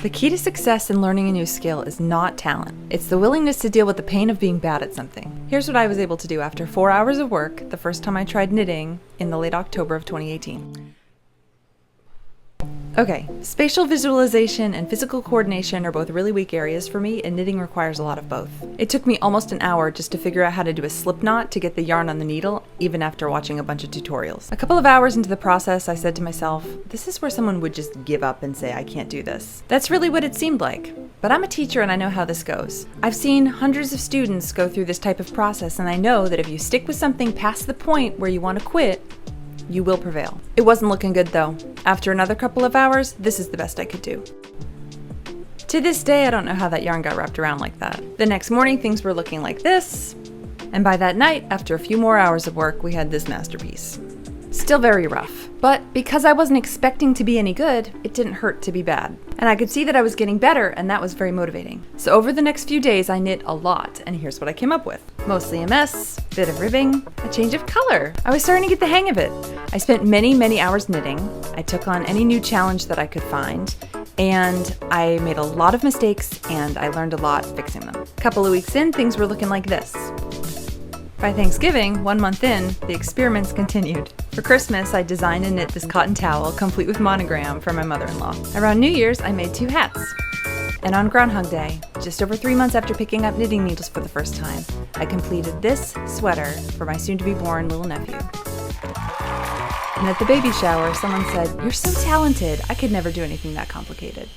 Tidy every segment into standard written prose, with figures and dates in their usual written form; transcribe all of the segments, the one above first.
The key to success in learning a new skill is not talent. It's the willingness to deal with the pain of being bad at something. Here's what I was able to do after 4 hours of work the first time I tried knitting in the late October of 2018. Okay, spatial visualization and physical coordination are both really weak areas for me, and knitting requires a lot of both. It took me almost an hour just to figure out how to do a slip knot to get the yarn on the needle, even after watching a bunch of tutorials. A couple of hours into the process, I said to myself, this is where someone would just give up and say, I can't do this. That's really what it seemed like. But I'm a teacher and I know how this goes. I've seen hundreds of students go through this type of process, and I know that if you stick with something past the point where you want to quit, you will prevail. It wasn't looking good though. After another couple of hours, this is the best I could do. To this day, I don't know how that yarn got wrapped around like that. The next morning, things were looking like this. And by that night, after a few more hours of work, we had this masterpiece. Still very rough. But because I wasn't expecting to be any good, it didn't hurt to be bad. And I could see that I was getting better, and that was very motivating. So over the next few days, I knit a lot, and here's what I came up with. Mostly a mess, bit of ribbing, a change of color. I was starting to get the hang of it. I spent many hours knitting. I took on any new challenge that I could find, and I made a lot of mistakes, and I learned a lot fixing them. A couple of weeks in, things were looking like this. By Thanksgiving, 1 month in, the experiments continued. For Christmas, I designed and knit this cotton towel, complete with monogram, for my mother-in-law. Around New Year's, I made 2 hats. And on Groundhog Day, just over 3 months after picking up knitting needles for the first time, I completed this sweater for my soon-to-be-born little nephew. And at the baby shower, someone said, "You're so talented, I could never do anything that complicated."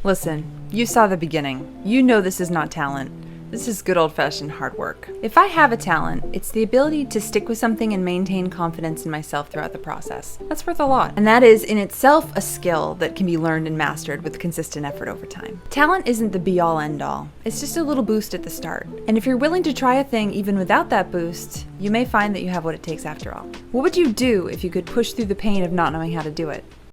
Listen, you saw the beginning. You know this is not talent. This is good old-fashioned hard work. If I have a talent, it's the ability to stick with something and maintain confidence in myself throughout the process. That's worth a lot. And that is in itself a skill that can be learned and mastered with consistent effort over time. Talent isn't the be-all end-all. It's just a little boost at the start. And if you're willing to try a thing even without that boost, you may find that you have what it takes after all. What would you do if you could push through the pain of not knowing how to do it?